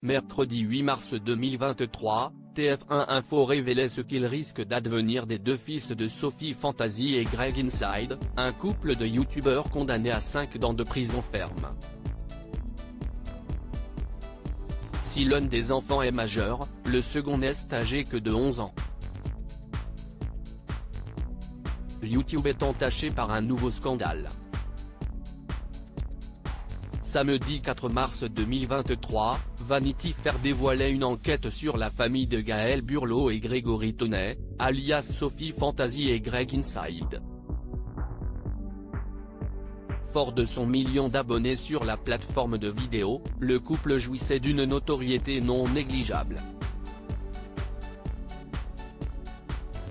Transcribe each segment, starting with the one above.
Mercredi 8 mars 2023, TF1 Info révélait ce qu'il risque d'advenir des deux fils de Sophie Fantasy et Greg Inside, un couple de youtubeurs condamnés à 5 ans de prison ferme. Si l'un des enfants est majeur, le second n'est âgé que de 11 ans. YouTube est entaché par un nouveau scandale. Samedi 4 mars 2023, Vanity Fair dévoilait une enquête sur la famille de Gaël Burleau et Grégory Tonnet, alias Sophie Fantasy et Greg Inside. Fort de son million d'abonnés sur la plateforme de vidéo, le couple jouissait d'une notoriété non négligeable.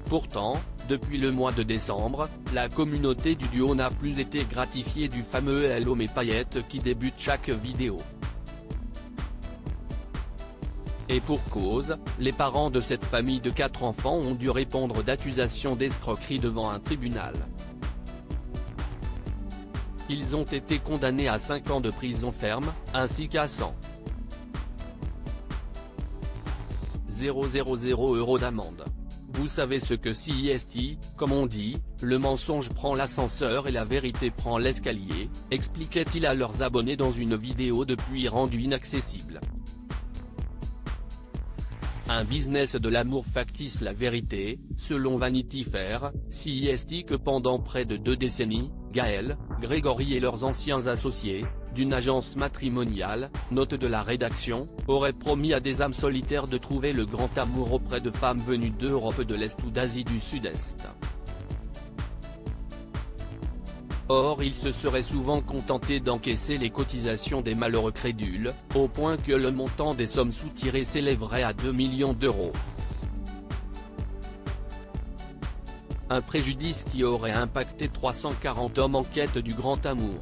Pourtant, depuis le mois de décembre, la communauté du duo n'a plus été gratifiée du fameux Hello mes paillettes qui débute chaque vidéo. Et pour cause, les parents de cette famille de 4 enfants ont dû répondre d'accusations d'escroquerie devant un tribunal. Ils ont été condamnés à 5 ans de prison ferme, ainsi qu'à 100 000 € d'amende. Vous savez ce que CIST, comme on dit, le mensonge prend l'ascenseur et la vérité prend l'escalier, expliquait-il à leurs abonnés dans une vidéo depuis rendue inaccessible. Un business de l'amour factice. La vérité, selon Vanity Fair, CIST que pendant près de 2 décennies, Gaël, Grégory et leurs anciens associés, d'une agence matrimoniale, note de la rédaction, auraient promis à des âmes solitaires de trouver le grand amour auprès de femmes venues d'Europe de l'Est ou d'Asie du Sud-Est. Or ils se seraient souvent contentés d'encaisser les cotisations des malheureux crédules, au point que le montant des sommes soutirées s'élèverait à 2 millions d'euros. Un préjudice qui aurait impacté 340 hommes en quête du grand amour.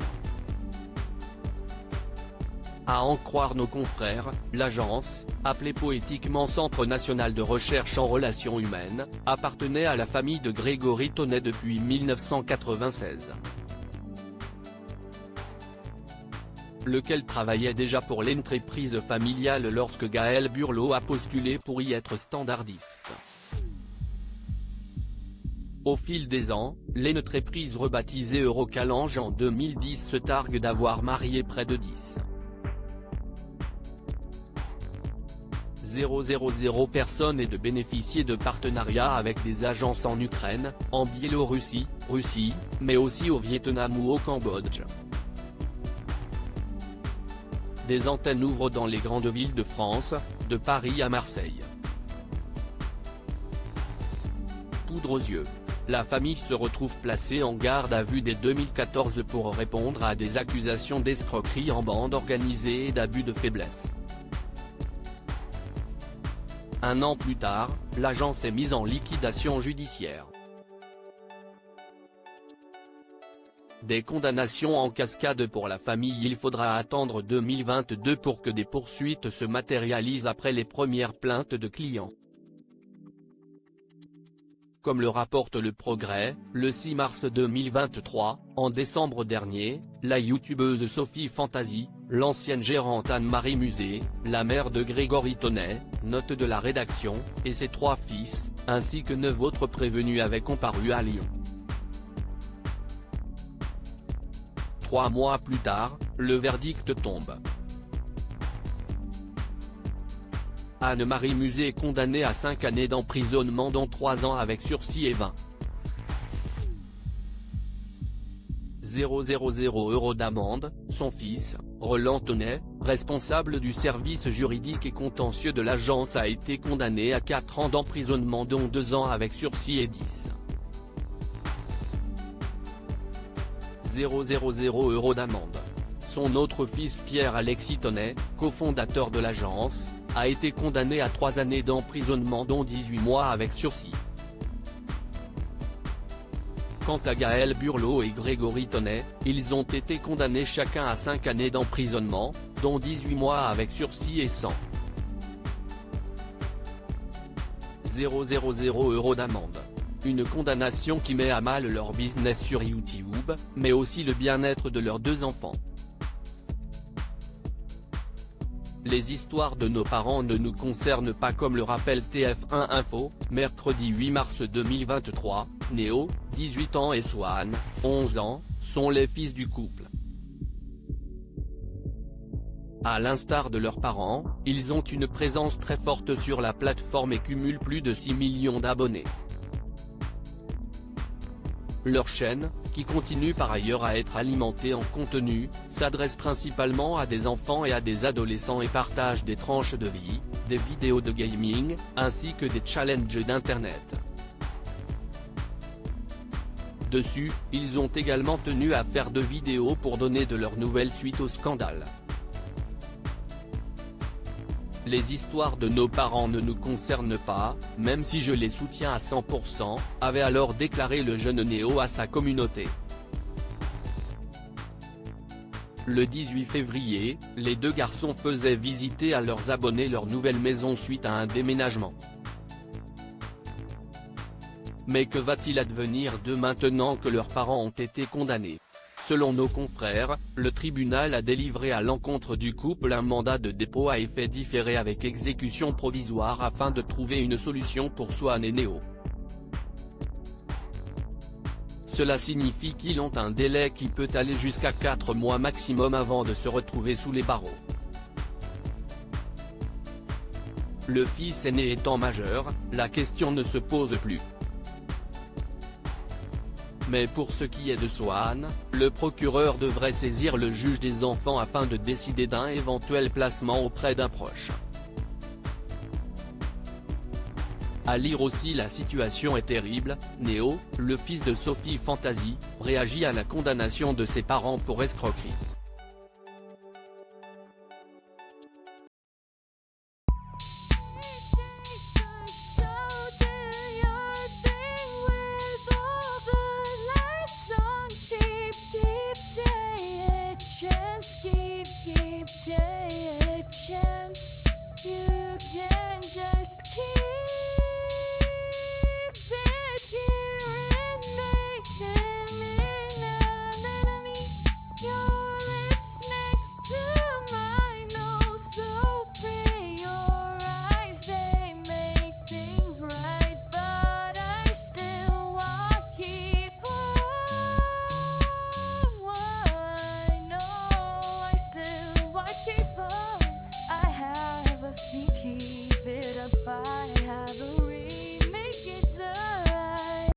À en croire nos confrères, l'agence, appelée poétiquement Centre National de Recherche en Relations Humaines, appartenait à la famille de Grégory Tonnet depuis 1996. Lequel travaillait déjà pour l'entreprise familiale lorsque Gaël Burleau a postulé pour y être standardiste. Au fil des ans, l'entreprise rebaptisée Eurocalange en 2010 se targue d'avoir marié près de 10,000 personnes et de bénéficier de partenariats avec des agences en Ukraine, en Biélorussie, Russie, mais aussi au Vietnam ou au Cambodge. Des antennes ouvrent dans les grandes villes de France, de Paris à Marseille. Poudre aux yeux. La famille se retrouve placée en garde à vue dès 2014 pour répondre à des accusations d'escroquerie en bande organisée et d'abus de faiblesse. Un an plus tard, l'agence est mise en liquidation judiciaire. Des condamnations en cascade pour la famille. Il faudra attendre 2022 pour que des poursuites se matérialisent après les premières plaintes de clients. Comme le rapporte Le Progrès, le 6 mars 2023, en décembre dernier, la youtubeuse Sophie Fantasy, l'ancienne gérante Anne-Marie Musée, la mère de Grégory Tonnet, note de la rédaction, et ses 3 fils, ainsi que 9 autres prévenus avaient comparu à Lyon. 3 mois plus tard, le verdict tombe. Anne-Marie Musée est condamnée à 5 années d'emprisonnement dont 3 ans avec sursis et 20 000 € d'amende. Son fils, Roland Tonnet, responsable du service juridique et contentieux de l'agence, a été condamné à 4 ans d'emprisonnement dont 2 ans avec sursis et 10 000 € d'amende. Son autre fils Pierre-Alexis Tonnet, cofondateur de l'agence, a été condamné à 3 années d'emprisonnement dont 18 mois avec sursis. Quant à Gaël Burleau et Grégory Tonnet, ils ont été condamnés chacun à 5 années d'emprisonnement, dont 18 mois avec sursis et 100 000 € d'amende. Une condamnation qui met à mal leur business sur YouTube, mais aussi le bien-être de leurs 2 enfants. les histoires de nos parents ne nous concernent pas, comme le rappelle TF1 Info, mercredi 8 mars 2023, Néo, 18 ans et Swan, 11 ans, sont les fils du couple. À l'instar de leurs parents, ils ont une présence très forte sur la plateforme et cumulent plus de 6 millions d'abonnés. Leur chaîne, qui continue par ailleurs à être alimentée en contenu, s'adresse principalement à des enfants et à des adolescents et partage des tranches de vie, des vidéos de gaming, ainsi que des challenges d'internet. Dessus, ils ont également tenu à faire 2 vidéos pour donner de leurs nouvelles suite au scandale. Les histoires de nos parents ne nous concernent pas, même si je les soutiens à 100%, avait alors déclaré le jeune Néo à sa communauté. Le 18 février, les 2 garçons faisaient visiter à leurs abonnés leur nouvelle maison suite à un déménagement. Mais que va-t-il advenir d'eux maintenant que leurs parents ont été condamnés ? Selon nos confrères, le tribunal a délivré à l'encontre du couple un mandat de dépôt à effet différé avec exécution provisoire afin de trouver une solution pour Swan et Néo. Cela signifie qu'ils ont un délai qui peut aller jusqu'à 4 mois maximum avant de se retrouver sous les barreaux. Le fils aîné étant majeur, la question ne se pose plus. Mais pour ce qui est de Swan, le procureur devrait saisir le juge des enfants afin de décider d'un éventuel placement auprès d'un proche. À lire aussi: la situation est terrible, Néo, le fils de Sophie Fantasy, réagit à la condamnation de ses parents pour escroquerie.